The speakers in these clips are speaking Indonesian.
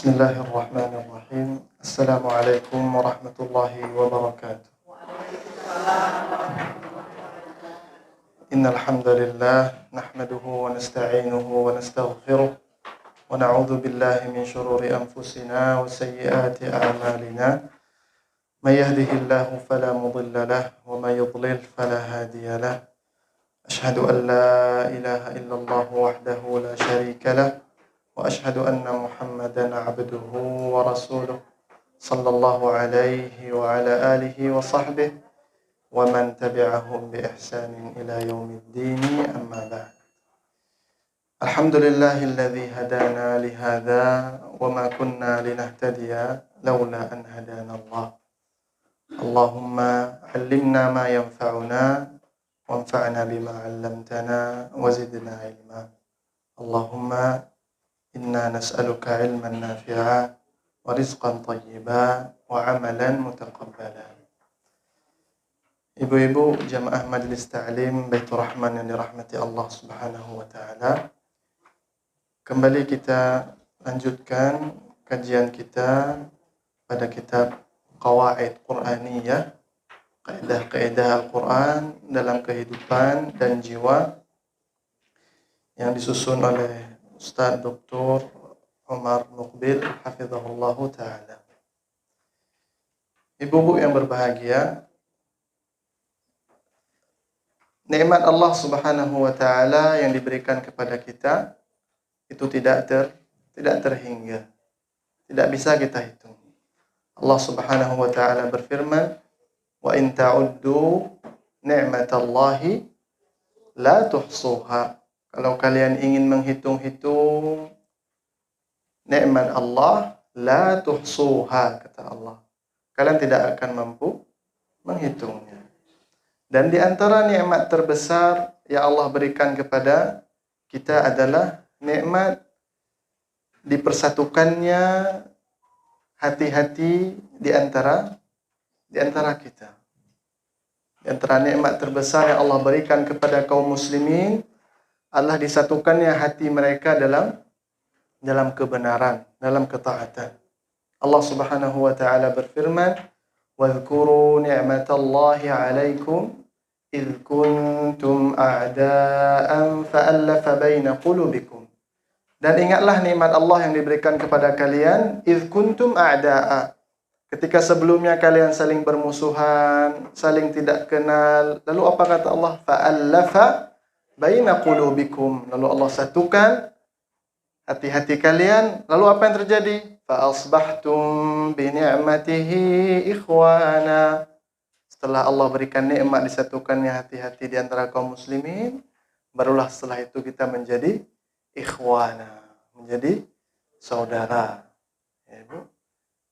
Bismillahirrahmanirrahim. Assalamualaikum warahmatullahi wabarakatuh. Innal hamdalillah nahmaduhu wa nasta'inuhu wa nastaghfiruh wa na'udzu billahi min shururi anfusina wa sayyiati a'malina. May yahdihillahu fala mudilla lahu wa may yudlil fala hadiya lahu. Ashhadu an la ilaha illallah wahdahu la syarika lahu wa ashhadu anna Muhammadan 'abduhu wa rasuluh sallallahu alaihi wa ala alihi wa sahbihi wa man tabi'ahum bi ihsanin ila yaumiddin amma ba'd. Alhamdulillahilladzi hadana li hadza wa ma kunna linahtadiya laula an hadana Allah. Allahumma 'allimna ma yanfa'una wanfa'na bima 'allamtana wa zidna 'ilma. Allahumma inna nas'aluka 'ilman nafi'a wa rizqan thayyiban wa 'amalan mutaqabbalan. Ibu-ibu jamaah Majelis Ta'lim Baitur Rahman yang dirahmati Allah Subhanahu wa taala. Kembali kita lanjutkan kajian kita pada kitab Qawaid Qur'aniyah, kaidah-kaidah Al-Qur'an dalam kehidupan dan jiwa, yang disusun oleh Ustaz Dr. Umar Muqbil hafizahullah taala. Ibu-ibu yang berbahagia, nikmat Allah Subhanahu wa taala yang diberikan kepada kita itu tidak terhingga. Tidak bisa kita hitung. Allah Subhanahu wa taala berfirman, "Wa in ta'uddu ni'matallahi la tuhsuha." Kalau kalian ingin menghitung-hitung nikmat Allah, la tuhsuha, kata Allah, kalian tidak akan mampu menghitungnya. Dan di antara nikmat terbesar yang Allah berikan kepada kita adalah nikmat dipersatukannya hati-hati di antara kita. Di antara nikmat terbesar yang Allah berikan kepada kaum muslimin adalah disatukannya hati mereka dalam kebenaran, dalam ketaatan. Allah Subhanahu wa taala berfirman, "Wadhkuru ni'matallahi 'alaikum إذ كنتم أعداء فألف بين قلوبكم." Dan ingatlah nikmat Allah yang diberikan kepada kalian, إذ كنتم أعداء, ketika sebelumnya kalian saling bermusuhan, saling tidak kenal. Lalu apa kata Allah? فألف بين قلوبكم, lalu Allah satukan hati-hati kalian. Lalu apa yang terjadi? فأصبحتم بنعمته إخوانا. Setelah Allah berikan nikmat disatukannya hati-hati di antara kaum muslimin, barulah setelah itu kita menjadi ikhwana, menjadi saudara. Ya, Ibu.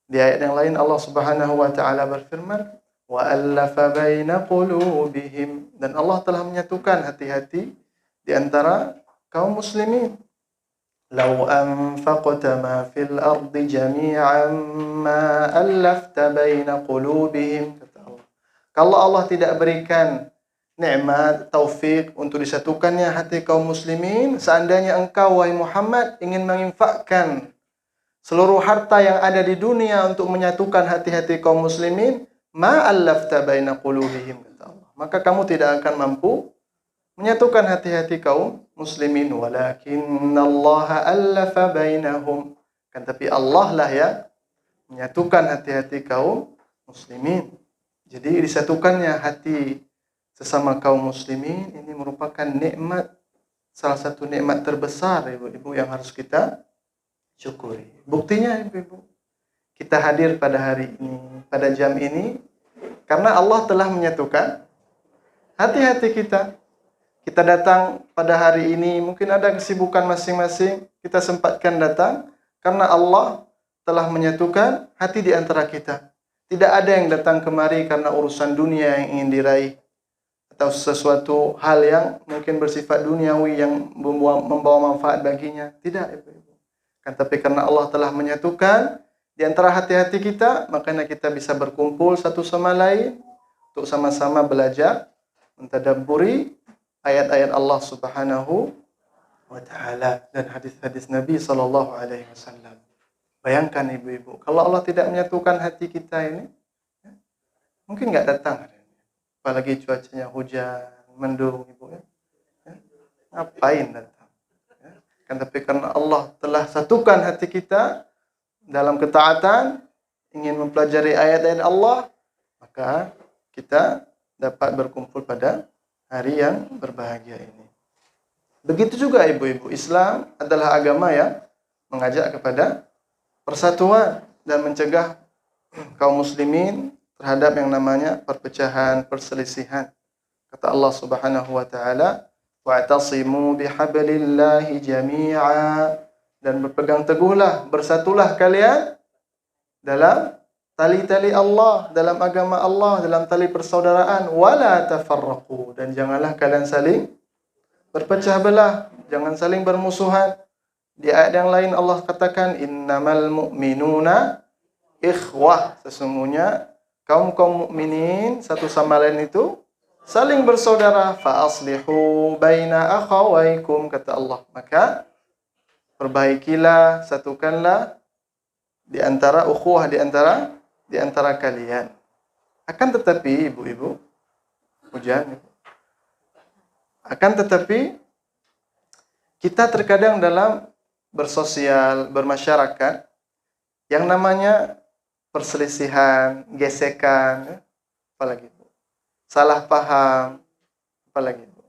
Di ayat yang lain Allah Subhanahu wa taala berfirman, "Wa allafa baina qulubihim." Dan Allah telah menyatukan hati-hati di antara kaum muslimin. "Lau anfaqta ma fil ardi jami'an ma allafta baina qulubihim." Kalau Allah tidak berikan nikmat, taufik untuk disatukannya hati kaum muslimin, seandainya engkau, wahai Muhammad, ingin menginfakkan seluruh harta yang ada di dunia untuk menyatukan hati-hati kaum muslimin, ma allafta baina qulubihim, kata Allah, maka kamu tidak akan mampu menyatukan hati-hati kaum muslimin. Walakinallaha allafa bainahum, kan tapi Allah lah ya menyatukan hati-hati kaum muslimin. Jadi disatukannya hati sesama kaum muslimin ini merupakan nikmat, salah satu nikmat terbesar, ibu-ibu, yang harus kita syukuri. Buktinya, ibu-ibu, kita hadir pada hari ini, pada jam ini, karena Allah telah menyatukan hati-hati kita. Kita datang pada hari ini, mungkin ada kesibukan masing-masing, kita sempatkan datang, karena Allah telah menyatukan hati di antara kita. Tidak ada yang datang kemari karena urusan dunia yang ingin diraih, atau sesuatu hal yang mungkin bersifat duniawi yang membawa manfaat baginya. Tidak, ibu-ibu. Kan tapi karena Allah telah menyatukan di antara hati-hati kita, makanya kita bisa berkumpul satu sama lain untuk sama-sama belajar, mentadabburi ayat-ayat Allah Subhanahu wa taala dan hadis-hadis Nabi sallallahu alaihi wasallam. Bayangkan ibu-ibu, kalau Allah tidak menyatukan hati kita ini, ya, mungkin nggak datang. Apalagi cuacanya hujan, mendung, ibu ya. Ya, ngapain datang? Ya. Kan tapi karena Allah telah satukan hati kita dalam ketaatan, ingin mempelajari ayat-ayat Allah, maka kita dapat berkumpul pada hari yang berbahagia ini. Begitu juga ibu-ibu, Islam adalah agama yang mengajak kepada persatuan dan mencegah kaum muslimin terhadap yang namanya perpecahan, perselisihan. Kata Allah Subhanahu wa taala, "Wa'tasimu bihablillahi jami'a." Dan berpegang teguhlah, bersatulah kalian dalam tali-tali Allah, dalam agama Allah, dalam tali persaudaraan, wala tafarraqu, dan janganlah kalian saling berpecah belah, jangan saling bermusuhan. Di ayat yang lain Allah katakan, innamal mu'minuna ikhwah, sesungguhnya kaum mukminin satu sama lain itu saling bersaudara. Fa aslihu baina akhawaykum, kata Allah, maka perbaikilah, satukanlah di antara ukhuwah, di antara kalian. Akan tetapi ibu-ibu, hujan. Akan tetapi kita terkadang dalam bersosial, bermasyarakat, yang namanya perselisihan, gesekan, apalagi itu, salah paham, apalagi itu,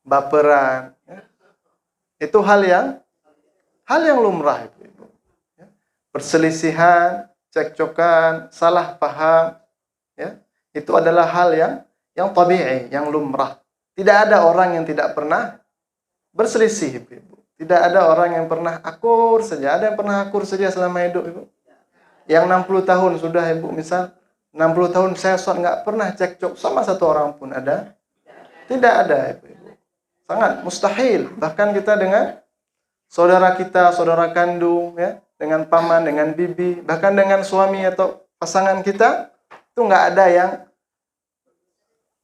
baperan, ya. Itu hal yang lumrah, ibu-ibu. Ya. Perselisihan, cekcokan, salah paham, ya, itu adalah hal yang tabi'i, yang lumrah. Tidak ada orang yang tidak pernah berselisih, ibu-ibu. Tidak ada orang yang pernah akur saja. Ada yang pernah akur saja selama hidup, ibu? Yang 60 tahun sudah, ibu, misal 60 tahun saya nggak pernah cekcok sama satu orang pun, ada? Tidak ada, ibu-ibu. Sangat mustahil. Bahkan kita dengan saudara kita, saudara kandung, ya, dengan paman, dengan bibi, bahkan dengan suami atau pasangan kita, itu nggak ada yang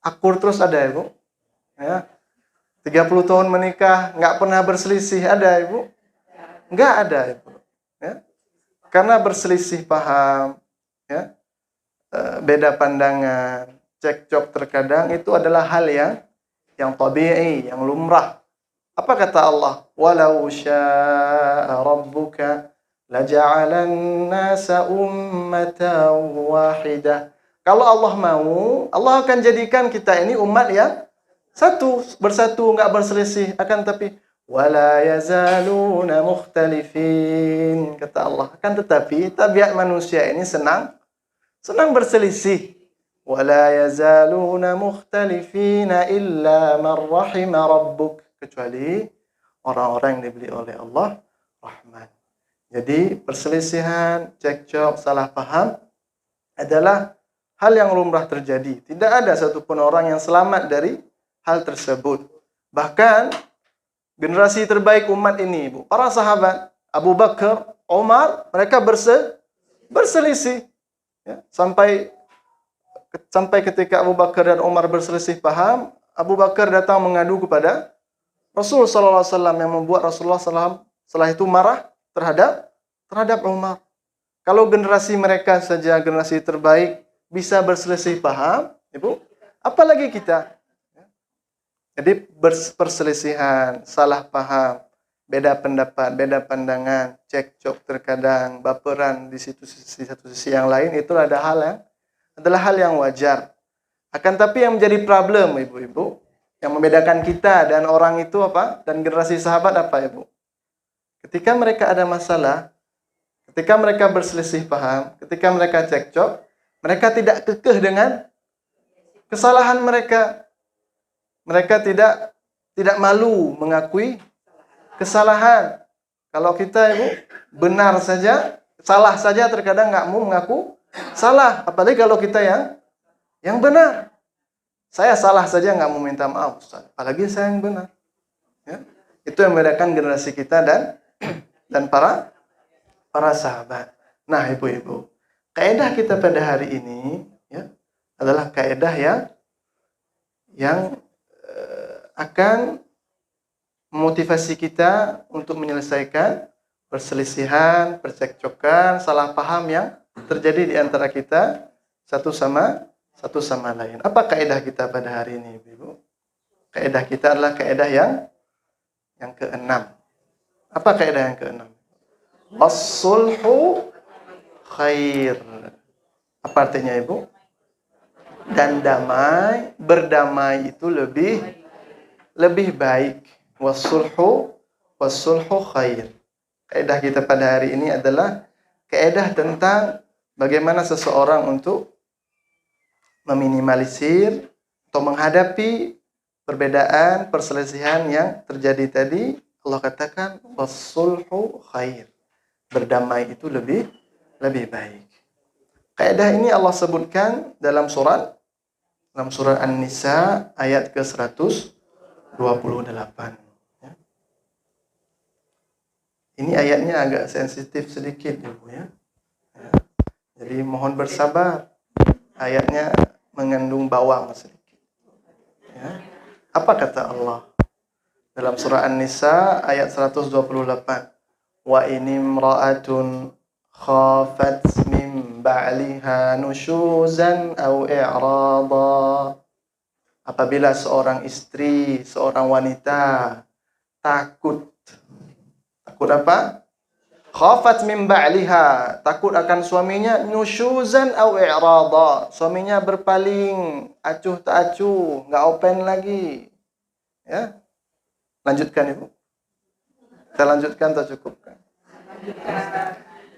akur terus, ada, ibu? Ya. 30 tahun menikah, nggak pernah berselisih, ada, ibu? Nggak ada, ibu. Ya. Karena berselisih paham, ya, beda pandangan, cekcok terkadang, itu adalah hal yang tabi'i, yang lumrah. Apa kata Allah? Walau syaa rabbuka laja'alan nasa ummatan wahidah. Kalau Allah mau, Allah akan jadikan kita ini umat yang satu, bersatu, enggak berselisih. Akan tapi wala yazaluna mukhtalifin, kata Allah. Akan tetapi tabiat manusia ini senang berselisih. Wala yazaluna mukhtalifina illa man rahima rabbuk, kecuali orang-orang yang diberi oleh Allah rahman. Jadi perselisihan, cekcok, salah paham adalah hal yang lumrah terjadi. Tidak ada satupun orang yang selamat dari hal tersebut. Bahkan generasi terbaik umat ini, ibu, para sahabat Abu Bakar, Umar, mereka berselisih, ya, sampai ketika Abu Bakar dan Umar berselisih paham, Abu Bakar datang mengadu kepada Rasulullah SAW, yang membuat Rasulullah SAW setelah itu marah terhadap Umar. Kalau generasi mereka saja, generasi terbaik, bisa berselisih paham, ibu, apalagi kita. Jadi perselisihan, salah paham, beda pendapat, beda pandangan, cekcok terkadang, baperan di satu sisi yang lain, itu adalah hal yang wajar. Akan tapi yang menjadi problem, ibu-ibu, yang membedakan kita dan orang itu apa? Dan generasi sahabat apa, ibu? Ketika mereka ada masalah, ketika mereka berselisih paham, ketika mereka cekcok, mereka tidak kekeh dengan kesalahan mereka. Mereka tidak malu mengakui kesalahan. Kalau kita, ibu, benar saja, salah saja terkadang nggak mau mengaku salah. Apalagi kalau kita yang benar. Saya salah saja nggak mau minta maaf, Ustaz. Apalagi saya yang benar. Ya. Itu yang membedakan generasi kita dan para sahabat. Nah, ibu-ibu, kaidah kita pada hari ini, ya, adalah kaidah yang akan memotivasi kita untuk menyelesaikan perselisihan, percekcokan, salah paham yang terjadi di antara kita satu sama lain. Apa kaidah kita pada hari ini, Ibu? Kaidah kita adalah kaidah yang keenam. Apa kaidah yang keenam? As-sulhu khair. Apa artinya, Ibu? Dan damai, berdamai itu lebih baik. Was-sulhu khair. Kaidah kita pada hari ini adalah kaidah tentang bagaimana seseorang untuk meminimalisir atau menghadapi perbedaan, perselisihan yang terjadi tadi. Allah katakan was-sulhu khair. Berdamai itu lebih baik. Kaidah ini Allah sebutkan dalam surat An-Nisa ayat ke-128. Ya. Ini ayatnya agak sensitif sedikit, Ibu ya. Jadi mohon bersabar. Ayatnya mengandung bawang sedikit. Ya. Apa kata Allah? Dalam surah An-Nisa ayat 128. Wa inimra'atun khafat min ba'liha nusyuzan aw i'rada. Apabila seorang istri, seorang wanita takut apa? Khafat min ba'liha, takut akan suaminya, nusyuzan aw i'rada. Suaminya berpaling, acuh tak acuh, enggak open lagi. Ya. Lanjutkan, Ibu. Kita lanjutkan atau cukupkan?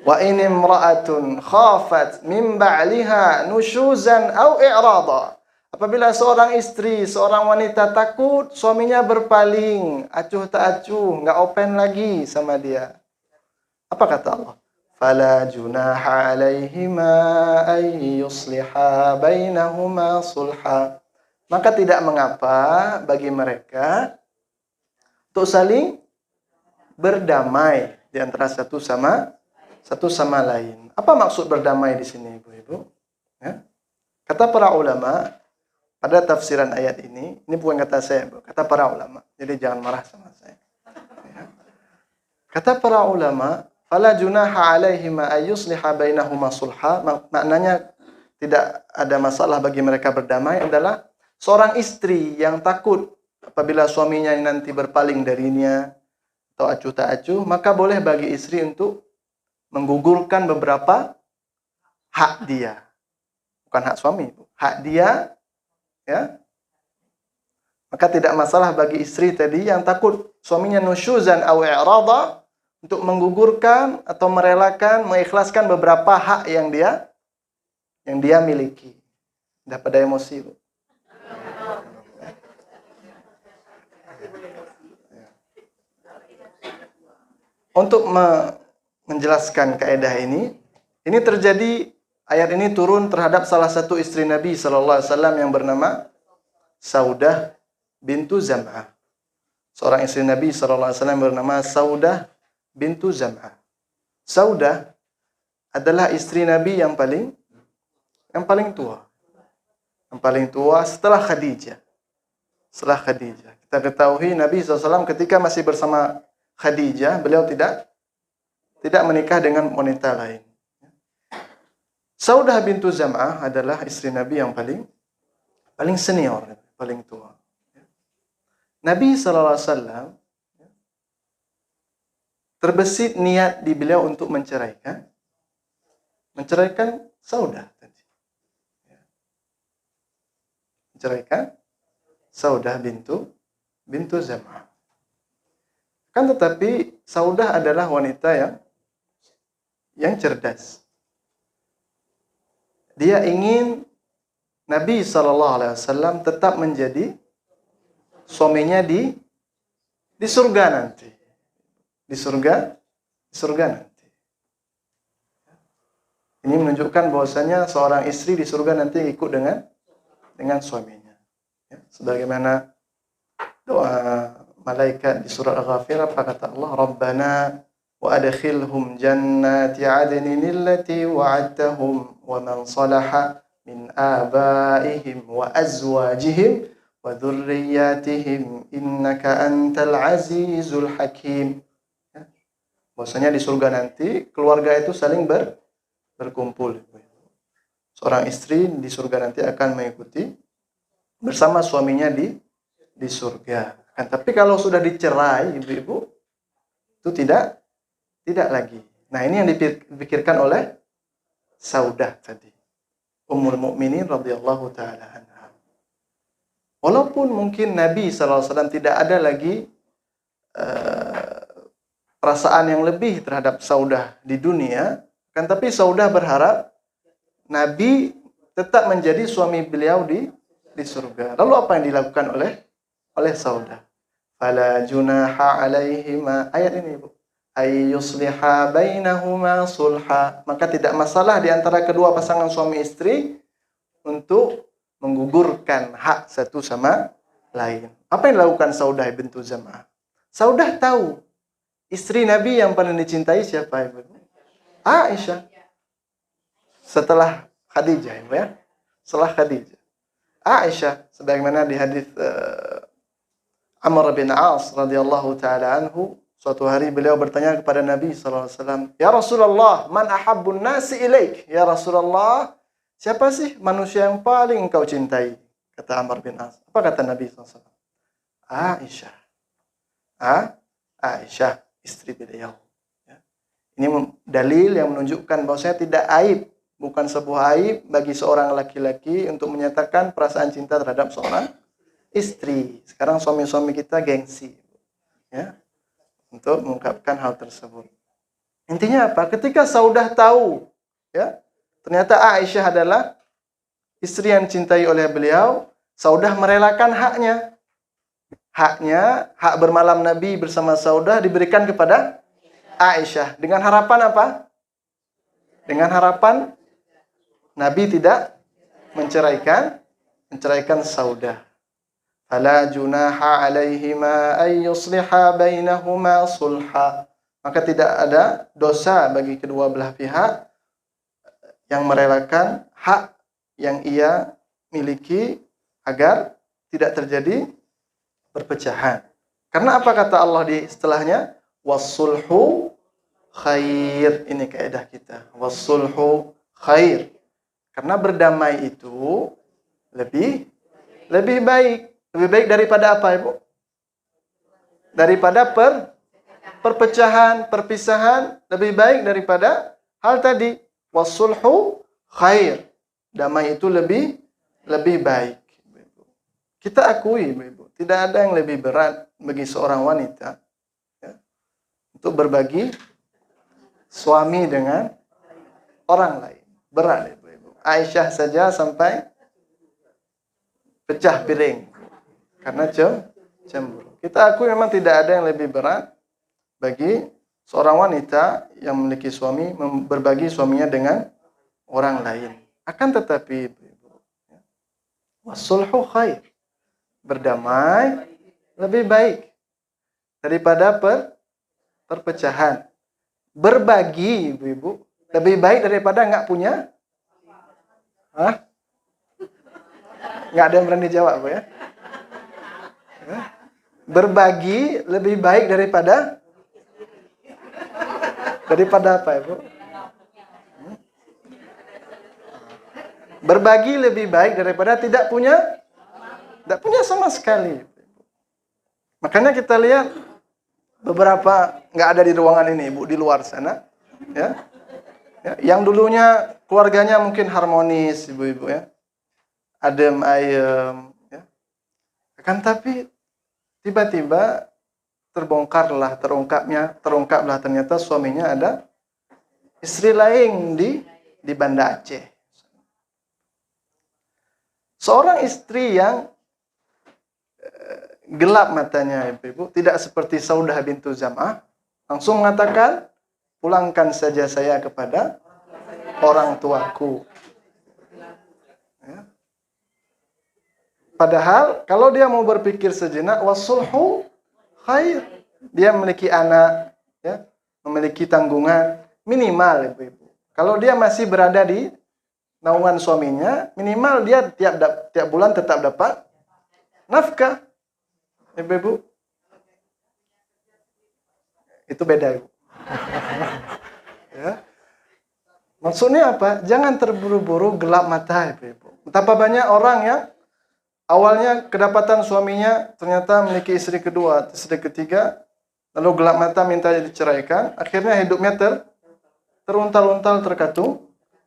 Wa in imra'atun khafat min ba'liha nusyuzan aw i'rada. Apabila seorang istri, seorang wanita takut suaminya berpaling, acuh tak acuh, enggak open lagi sama dia. Apa kata Allah? Fala junaha 'alaihima ay yusliha bainahuma sulha. Maka tidak mengapa bagi mereka untuk saling berdamai di antara satu sama lain. Apa maksud berdamai di sini, Ibu-ibu? Ya. Kata para ulama pada tafsiran ayat ini bukan kata saya, Bu, kata para ulama. Jadi jangan marah sama saya. Ya. Kata para ulama, fala junaha 'alaihima ay yusliha bainahuma sulha, maknanya tidak ada masalah bagi mereka berdamai adalah seorang istri yang takut apabila suaminya nanti berpaling darinya atau acuh tak acuh, maka boleh bagi istri untuk menggugurkan beberapa hak dia. Bukan hak suami, hak dia, ya. Maka tidak masalah bagi istri tadi yang takut suaminya nusyuzan aw i'rada untuk menggugurkan atau merelakan, mengikhlaskan beberapa hak yang dia miliki. Dah pada emosi, Bu. Untuk menjelaskan kaidah ini terjadi, ayat ini turun terhadap salah satu istri Nabi sallallahu alaihi wasallam yang bernama Saudah bintu Zam'ah. Seorang istri Nabi sallallahu alaihi wasallam bernama Saudah bintu Zam'ah. Saudah adalah istri Nabi yang paling tua. Yang paling tua setelah Khadijah. Kita ketahui Nabi SAW ketika masih bersama Khadijah, beliau tidak menikah dengan wanita lain. Saudah bintu Zam'ah adalah istri Nabi yang paling senior, paling tua. Nabi SAW terbesit niat di beliau untuk menceraikan Saudah tadi. Menceraikan Saudah bintu Zam'ah. Kan tetapi Saudah adalah wanita yang cerdas. Dia ingin Nabi SAW tetap menjadi suaminya di surga nanti. Di surga nanti. Ini menunjukkan bahwasanya seorang istri di surga nanti ikut dengan suaminya. Ya, sebagaimana doa malaikat di surat Al-Ghafir, apa kata Allah? Rabbana wa adkhilhum jannati 'adnin allati wa'adtahum wa man salaha min abaihim wa azwajihim wa dhurriyyatihim innaka antal azizul hakim. Bahwasanya di surga nanti keluarga itu saling berkumpul. Seorang istri di surga nanti akan mengikuti bersama suaminya di surga. Kan tapi kalau sudah dicerai, ibu-ibu, itu tidak lagi. Nah, ini yang dipikirkan oleh Saudah tadi. Ummul Mukminin radhiyallahu taala anha. Walaupun mungkin Nabi SAW tidak ada lagi perasaan yang lebih terhadap Saudah di dunia, kan tapi Saudah berharap Nabi tetap menjadi suami beliau di surga. Lalu apa yang dilakukan oleh Saudah? Fala junaha alaihima, ayat ini Ibu. Ay yusliha bainahuma sulha. Maka tidak masalah di antara kedua pasangan suami istri untuk menggugurkan hak satu sama lain. Apa yang dilakukan Saudah bintu Zam'ah? Saudah tahu istri Nabi yang paling dicintai siapa, Ibu? Aisyah. Setelah Khadijah, Ibu ya. Setelah Khadijah. Aisyah, sebagaimana di hadis Amr bin As radhiyallahu taala anhu, suatu hari beliau bertanya kepada Nabi sallallahu alaihi wasallam, "Ya Rasulullah, man ahabbun nasi ilaik?" Ya Rasulullah, siapa sih manusia yang paling engkau cintai? Kata Amr bin As. Apa kata Nabi sallallahu alaihi wasallam? Aisyah. Aisyah, istri beliau. Ya. Ini dalil yang menunjukkan bahwasanya tidak aib, bukan sebuah aib bagi seorang laki-laki untuk menyatakan perasaan cinta terhadap seorang istri. Sekarang suami-suami kita gengsi, ya, untuk mengungkapkan hal tersebut. Intinya apa? Ketika Saudah tahu, ya, ternyata Aisyah adalah istri yang dicintai oleh beliau, Saudah merelakan haknya. Hak bermalam Nabi bersama Saudah diberikan kepada Aisyah. Dengan harapan apa? Dengan harapan Nabi tidak menceraikan Saudah. Fala junaha alaihima ay yusliha bainahuma sulha. Maka tidak ada dosa bagi kedua belah pihak yang merelakan hak yang ia miliki agar tidak terjadi perpecahan. Karena apa kata Allah di setelahnya? Wassulhu khair. Ini kaidah kita. Wassulhu khair. Karena berdamai itu lebih baik. Lebih baik daripada apa, Ibu? Daripada perpecahan, perpisahan, lebih baik daripada hal tadi. Wassulhu khair. Damai itu lebih baik. Kita akui, Ibu, tidak ada yang lebih berat bagi seorang wanita, ya, untuk berbagi suami dengan orang lain. Berat, Ibu. Aisyah saja sampai pecah piring karena cemburu. Kita akui memang tidak ada yang lebih berat bagi seorang wanita yang memiliki suami berbagi suaminya dengan orang lain. Akan tetapi, Ibu, wasulhu khair. Berdamai lebih baik daripada perpecahan. Berbagi, Ibu, lebih baik daripada nggak punya. Hah? Nggak ada yang berani jawab, Bu, ya? Berbagi lebih baik daripada apa, Ibu? Berbagi lebih baik daripada tidak punya sama sekali. Makanya kita lihat beberapa nggak ada di ruangan ini, Ibu, di luar sana, ya. Yang dulunya keluarganya mungkin harmonis, Ibu-ibu, ya. Adem ayem, ya. Akan tapi tiba-tiba terungkaplah ternyata suaminya ada istri lain di Banda Aceh. Seorang istri yang gelap matanya, Ibu, tidak seperti Saudah bintu Zam'ah, langsung mengatakan, pulangkan saja saya kepada orang tuaku. Ya. Padahal kalau dia mau berpikir sejenak, wasulhu khair. Dia memiliki anak, ya, memiliki tanggungan minimal, Ibu. Kalau dia masih berada di naungan suaminya, minimal dia tiap bulan tetap dapat nafkah. Ibu. Itu beda, Ibu. Ya. Maksudnya apa? Jangan terburu-buru gelap mata, ibu-ibu. Betapa banyak orang yang awalnya kedapatan suaminya ternyata memiliki istri kedua, istri ketiga, lalu gelap mata minta diceraikan, akhirnya hidupnya teruntal-untal,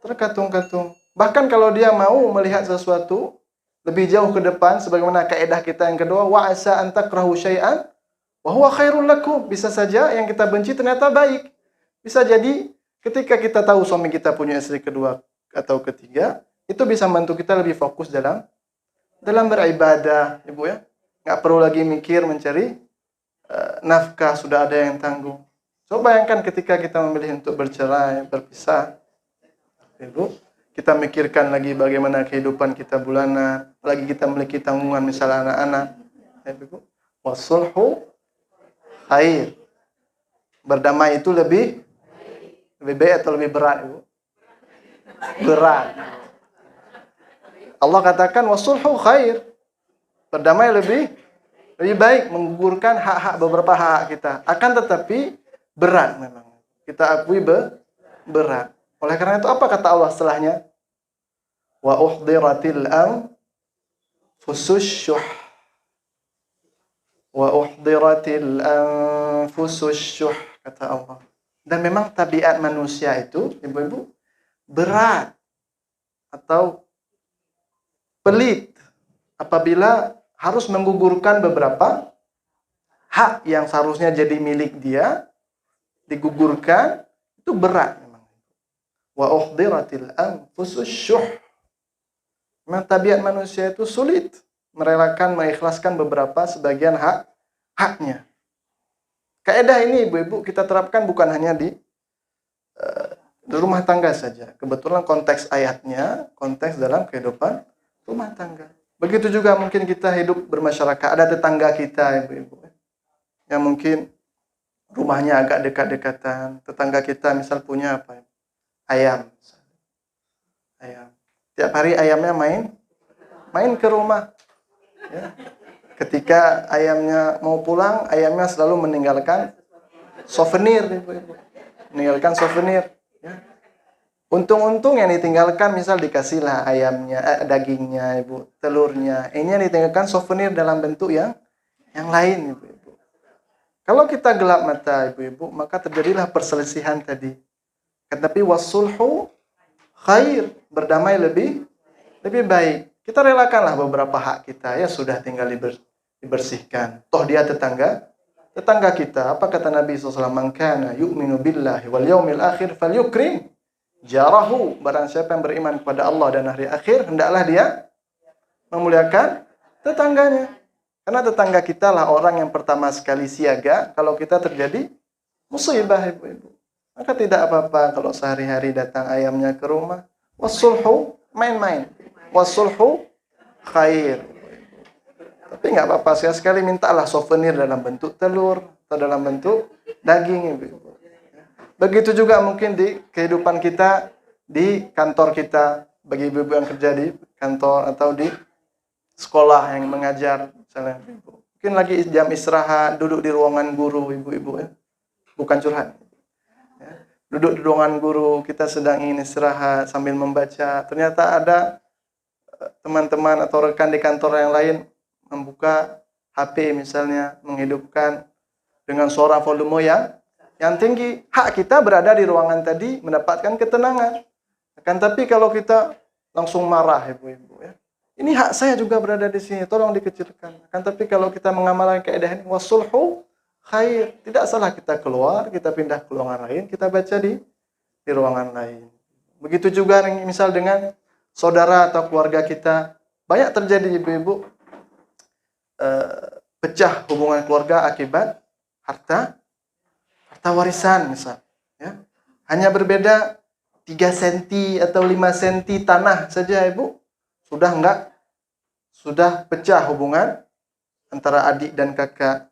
terkatung-katung. Bahkan kalau dia mau melihat sesuatu lebih jauh ke depan, sebagaimana kaidah kita yang kedua, wa asa an takrahu syai'an wa huwa khairul lakum. Bisa saja yang kita benci ternyata baik. Bisa jadi ketika kita tahu suami kita punya istri kedua atau ketiga, itu bisa membantu kita lebih fokus dalam beribadah, ibu ya. Nggak perlu lagi mikir mencari nafkah, sudah ada yang tanggung. Coba bayangkan ketika kita memilih untuk bercerai, berpisah, ibu, kita mikirkan lagi bagaimana kehidupan kita bulanan, lagi kita memiliki tanggungan misalnya anak-anak, ibu. Wasulhu khair. Berdamai itu lebih baik atau lebih berat, ibu? Berat. Allah katakan wasulhu khair. Berdamai lebih baik, menggugurkan hak-hak beberapa hak kita. Akan tetapi berat memang. Kita akui berat. Oleh karena itu apa kata Allah setelahnya? Wa uhdiratil anfusus syuh. Wa uhdiratil anfusus syuh, kata Allah. Dan memang tabiat manusia itu, ibu-ibu, berat atau pelit apabila harus menggugurkan beberapa hak yang seharusnya jadi milik dia, digugurkan, itu berat memang. Wa uhdiratil anfusus syuh. Memang tabiat manusia itu sulit merelakan, mengikhlaskan beberapa sebagian haknya. Kaidah ini ibu-ibu kita terapkan bukan hanya di rumah tangga saja. Kebetulan konteks ayatnya, konteks dalam kehidupan rumah tangga. Begitu juga mungkin kita hidup bermasyarakat. Ada tetangga kita, ibu-ibu, yang mungkin rumahnya agak dekat-dekatan. Tetangga kita misal punya apa? Ayam. Tiap hari ayamnya main ke rumah. Ya. Ketika ayamnya mau pulang, ayamnya selalu meninggalkan souvenir, ibu-ibu. Meninggalkan souvenir. Ya. Untung-untung yang ditinggalkan misal dikasihlah ayamnya, dagingnya, ibu, telurnya. Ini yang ditinggalkan souvenir dalam bentuk yang lain, ibu-ibu. Kalau kita gelap mata, ibu-ibu, maka terjadilah perselisihan tadi. Tetapi wasulhu khair, berdamai lebih baik. Kita relakanlah beberapa hak kita, ya sudah tinggal dibersihkan. Toh dia tetangga kita. Apa kata Nabi SAW? Man kana yu'minu billahi wal yaumil akhir falyukrim jarahu. Barang siapa yang beriman kepada Allah dan hari akhir, hendaklah dia memuliakan tetangganya. Karena tetangga kita lah orang yang pertama sekali siaga kalau kita terjadi musibah, ibu-ibu. Maka tidak apa-apa kalau sehari-hari datang ayamnya ke rumah. Wasulhu, main-main. Wasulhu khair. Tapi nggak apa-apa, sekali-sekali mintalah souvenir dalam bentuk telur atau dalam bentuk daging, ibu-ibu. Begitu juga mungkin di kehidupan kita, di kantor kita, bagi ibu-ibu yang kerja di kantor atau di sekolah yang mengajar, misalnya ibu. Mungkin lagi jam istirahat, duduk di ruangan guru, ibu-ibu, ya. Bukan curhat. Ya. Duduk di ruangan guru, kita sedang ingin istirahat sambil membaca. Ternyata ada teman-teman atau rekan di kantor yang lain membuka HP misalnya, menghidupkan dengan suara volume yang tinggi. Hak kita berada di ruangan tadi mendapatkan ketenangan. Akan tapi kalau kita langsung marah, ibu-ibu, ya. Ini hak saya juga berada di sini, tolong dikecilkan. Akan tapi kalau kita mengamalkan kaidah ini, wasulhu khair, tidak salah kita keluar, kita pindah ke ruangan lain, kita baca di ruangan lain. Begitu juga misal dengan saudara atau keluarga kita, banyak terjadi, ibu-ibu, pecah hubungan keluarga akibat harta warisan misal, ya. Hanya berbeda 3 cm atau 5 cm tanah saja, ibu, sudah pecah hubungan antara adik dan kakak,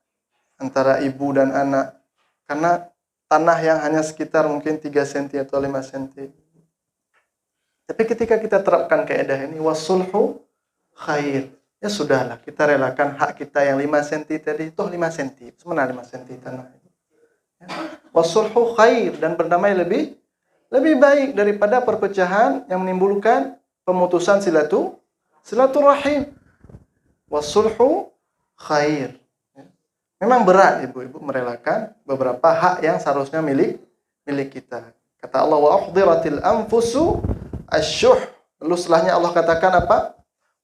antara ibu dan anak, karena tanah yang hanya sekitar mungkin 3 cm atau 5 cm. Tapi ketika kita terapkan kaidah ini, wasulhu khair, ya sudahlah, kita relakan hak kita yang 5 cm tadi, toh 5 cm, sebenarnya 5 cm tanah. Wasulhu khair, dan berdamai lebih baik daripada perpecahan yang menimbulkan pemutusan silaturahim. Wasulhu khair. Memang berat ibu-ibu merelakan beberapa hak yang seharusnya milik kita. Kata Allah, wa uhdiratil anfusu asyuh. Lalu setelahnya Allah katakan apa?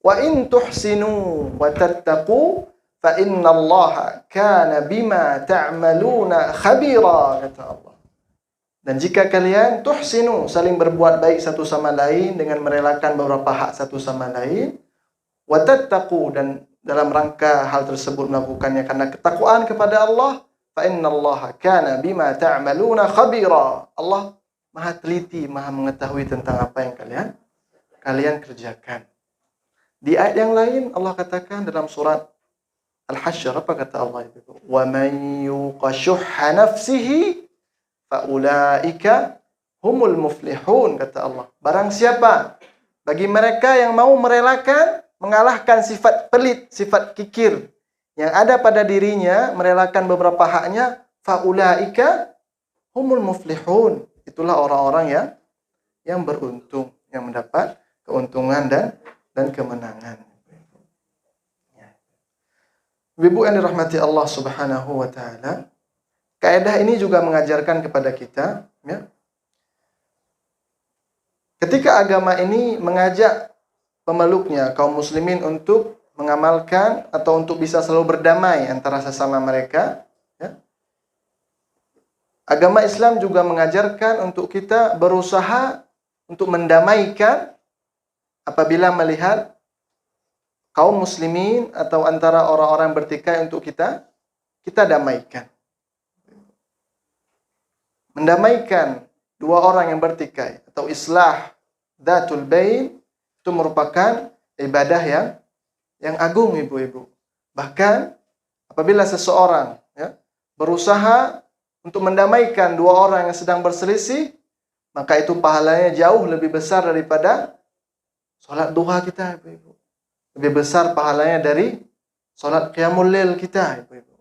Wa in tuhsinu wa tattaqu fa innallaha kana bima ta'maluna khabira, kata Allah. Dan jika kalian tuhsinu, saling berbuat baik satu sama lain dengan merelakan beberapa hak satu sama lain, wa tattaqu, dan dalam rangka hal tersebut melakukannya karena ketakwaan kepada Allah, fa innallaha kana bima ta'maluna khabira. Allah Maha teliti, Maha mengetahui tentang apa yang kalian kerjakan. Di ayat yang lain Allah katakan dalam surat Al-Hasyr, apa kata Allah itu? Wa man yuqa syuhha nafsihi fa ulaika humul muflihun, kata Allah. Barang siapa bagi mereka yang mau merelakan, mengalahkan sifat pelit, sifat kikir yang ada pada dirinya, merelakan beberapa haknya, fa ulaika humul muflihun. Itulah orang-orang yang beruntung, yang mendapat keuntungan dan kemenangan. Ibu yang dirahmati Allah Subhanahu wa taala, kaidah ini juga mengajarkan kepada kita, ya, ketika agama ini mengajak pemeluknya, kaum muslimin, untuk mengamalkan atau untuk bisa selalu berdamai antara sesama mereka, ya, agama Islam juga mengajarkan untuk kita berusaha untuk mendamaikan apabila melihat kaum muslimin atau antara orang-orang bertikai untuk kita damaikan. Mendamaikan dua orang yang bertikai atau islah dzatul bain itu merupakan ibadah yang agung, ibu-ibu. Bahkan apabila seseorang, ya, berusaha untuk mendamaikan dua orang yang sedang berselisih, maka itu pahalanya jauh lebih besar daripada salat duha kita, ibu-ibu. Lebih besar pahalanya dari salat qiyamul lail kita, ibu-ibu.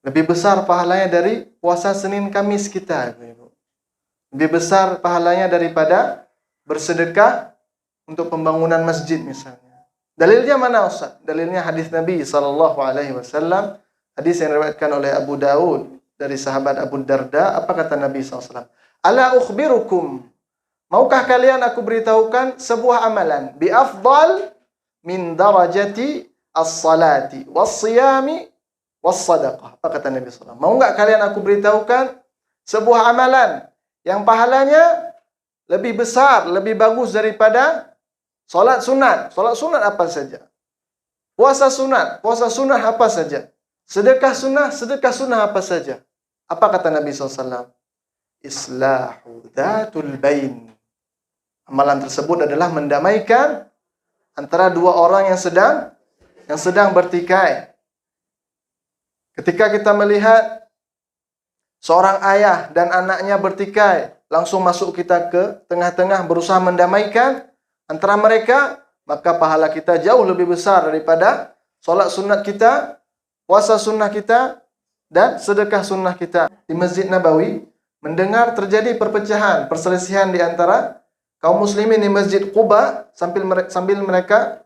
Lebih besar pahalanya dari puasa Senin Kamis kita, ibu-ibu. Lebih besar pahalanya daripada bersedekah untuk pembangunan masjid misalnya. Dalilnya mana, Ustaz? Dalilnya hadis Nabi SAW, hadis yang diriwayatkan oleh Abu Daud dari sahabat Abu Darda. Apa kata Nabi SAW? Ala ukhbirukum, maukah kalian aku beritahukan sebuah amalan bi afdal min darajati as-salati was-siyami was-sadaqah. Apa kata Nabi SAW? Mau enggak kalian aku beritahukan sebuah amalan yang pahalanya lebih besar, lebih bagus daripada salat sunat? Salat sunat apa saja? Puasa sunat apa saja? Sedekah sunnah apa saja? Apa kata Nabi SAW? Islahu dzatul bain. Amalan tersebut adalah mendamaikan antara dua orang yang sedang bertikai. Ketika kita melihat seorang ayah dan anaknya bertikai, langsung masuk kita ke tengah-tengah berusaha mendamaikan antara mereka, maka pahala kita jauh lebih besar daripada solat sunat kita, puasa sunnah kita, dan sedekah sunnah kita. Di Masjid Nabawi, mendengar terjadi perpecahan, perselisihan di antara kaum muslimin di Masjid Quba sambil mereka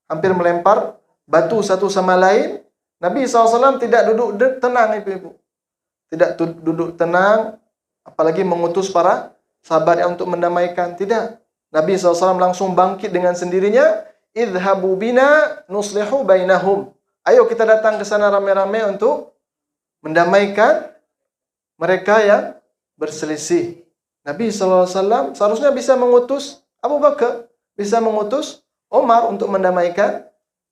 hampir melempar batu satu sama lain. Nabi SAW tidak duduk tenang, ibu-ibu. Tidak duduk tenang, apalagi mengutus para sahabatnya untuk mendamaikan. Tidak. Nabi SAW langsung bangkit dengan sendirinya. Idhabu bina nuslihu bainahum. Ayo kita datang ke sana rame-rame untuk mendamaikan mereka yang berselisih. Nabi SAW seharusnya bisa mengutus Abu Bakar, bisa mengutus Umar untuk mendamaikan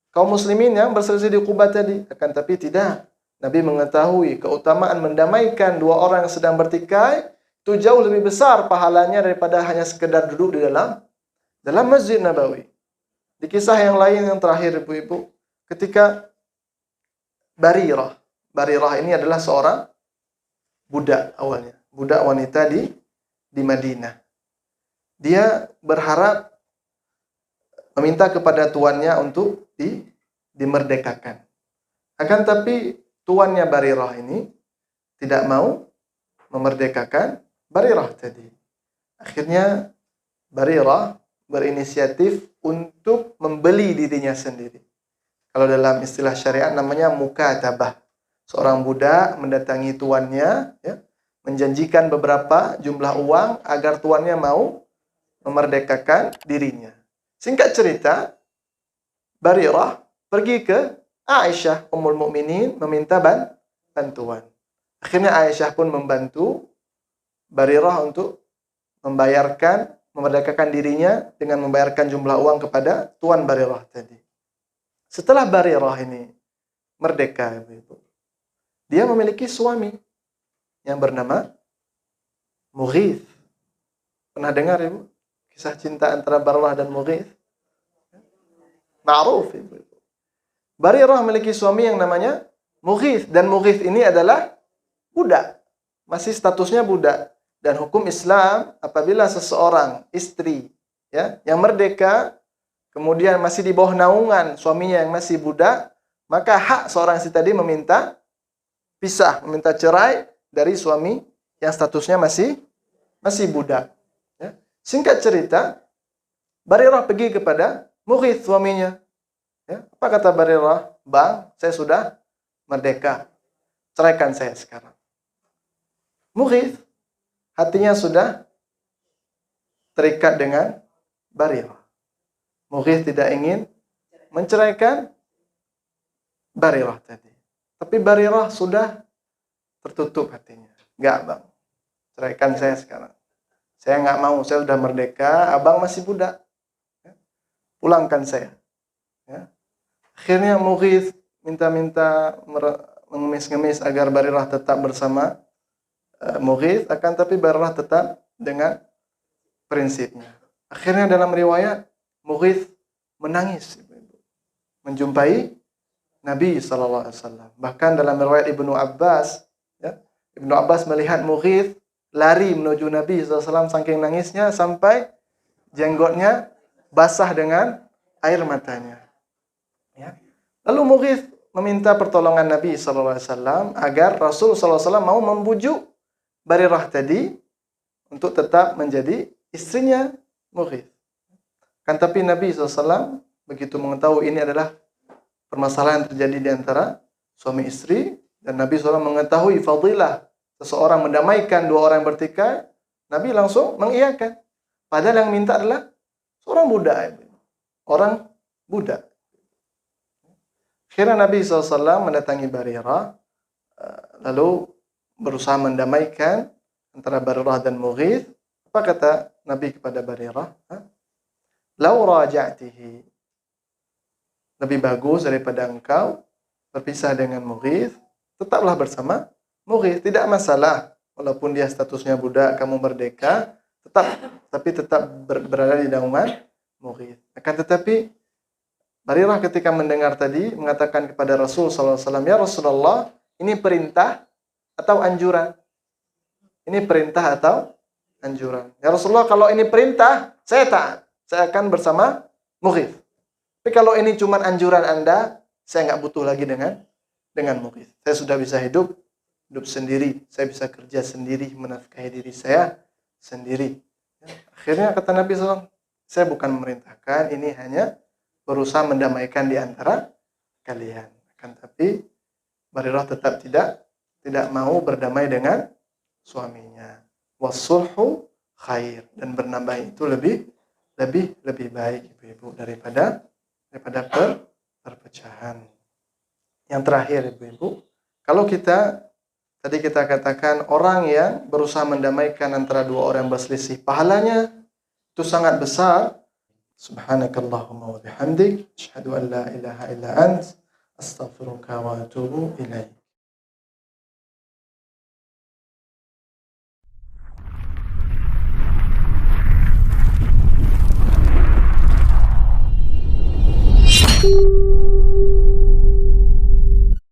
kaum muslimin yang berselisih di Quba tadi. Akan tapi tidak. Nabi mengetahui keutamaan mendamaikan dua orang yang sedang bertikai itu jauh lebih besar pahalanya daripada hanya sekedar duduk di dalam Masjid Nabawi. Di kisah yang lain yang terakhir, ibu-ibu, ketika Barirah ini adalah seorang budak awalnya, budak wanita di Madinah. Dia berharap meminta kepada tuannya untuk dimerdekakan. Akan tapi tuannya Barirah ini tidak mau memerdekakan Barirah tadi. Akhirnya Barirah berinisiatif untuk membeli dirinya sendiri. Kalau dalam istilah syariat namanya mukatabah. Seorang budak mendatangi tuannya, ya, menjanjikan beberapa jumlah uang agar tuannya mau memerdekakan dirinya. Singkat cerita, Barirah pergi ke Aisyah Ummul Mukminin meminta bantuan. Akhirnya Aisyah pun membantu Barirah untuk memerdekakan dirinya dengan membayarkan jumlah uang kepada tuan Barirah tadi. Setelah Barirah ini merdeka, Ibu, dia memiliki suami yang bernama Mughith. Pernah dengar, Ibu, kisah cinta antara Barirah dan Mughith? Ma'ruf, Ibu. Barirah memiliki suami yang namanya Mughith, dan Mughith ini adalah budak. Masih statusnya budak. Dan hukum Islam, apabila seseorang istri, ya, yang merdeka kemudian masih di bawah naungan suaminya yang masih budak, maka hak seorang istri tadi meminta pisah, meminta cerai dari suami yang statusnya masih budak. Ya. Singkat cerita, Barirah pergi kepada Mughith, suaminya. Ya. Apa kata Barirah? Bang, saya sudah merdeka. Ceraikan saya sekarang. Mughith hatinya sudah terikat dengan Barirah. Mughith tidak ingin menceraikan Barirah tadi. Tapi Barirah sudah tertutup hatinya. Enggak, Bang. Ceraikan saya sekarang. Saya enggak mau, saya sudah merdeka, Abang masih budak. Ya. Pulangkan saya. Ya. Akhirnya Mughith minta-minta mengemis-ngemis agar Barirah tetap bersama Mughith, akan tapi Barirah tetap dengan prinsipnya. Akhirnya dalam riwayat Mughith menangis menjumpai Nabi SAW. Bahkan dalam riwayat Ibnu Abbas, ya, Ibnu Abbas melihat Mughith lari menuju Nabi SAW saking nangisnya sampai jenggotnya basah dengan air matanya. Ya. Lalu Mughith meminta pertolongan Nabi SAW agar Rasul SAW mau membujuk Barirah tadi untuk tetap menjadi istrinya Mughith. Kan tapi Nabi SAW begitu mengetahui ini adalah permasalahan yang terjadi di antara suami istri, dan Nabi SAW mengetahui fadilah seseorang mendamaikan dua orang yang bertikai, Nabi langsung mengiyakan. Padahal yang minta adalah seorang budak. Orang budak. Akhirnya Nabi SAW mendatangi Barirah, lalu berusaha mendamaikan antara Barirah dan Mughith. Apa kata Nabi kepada Barirah? Lau raja'tihi, lebih bagus daripada engkau berpisah dengan Mughith, tetaplah bersama Mughith, tidak masalah. Walaupun dia statusnya budak, kamu merdeka, tetap berada di naungan Mughith. Akan tetapi Barirah ketika mendengar tadi mengatakan kepada Rasul SAW, ya Rasulullah, ini perintah atau anjuran? Ini perintah atau anjuran? Ya Rasulullah, kalau ini perintah, saya taat. Saya akan bersama Mughith. Tapi kalau ini cuma anjuran Anda, saya nggak butuh lagi dengan Mughith. Saya sudah bisa hidup sendiri. Saya bisa kerja sendiri, menafkahi diri saya sendiri. Akhirnya kata Nabi SAW, saya bukan memerintahkan, ini hanya berusaha mendamaikan di antara kalian. Akan tapi Barirah tetap tidak mau berdamai dengan suaminya. Wasulhu khair, dan berdamai itu lebih baik, Ibu-ibu, daripada perpecahan. Yang terakhir, Ibu-ibu, kalau tadi kita katakan orang yang berusaha mendamaikan antara dua orang yang berselisih, pahalanya itu sangat besar. Subhanakallahumma wa bihamdik, asyhadu an la ilaha illa ant, astaghfiruka wa atubu ilaik.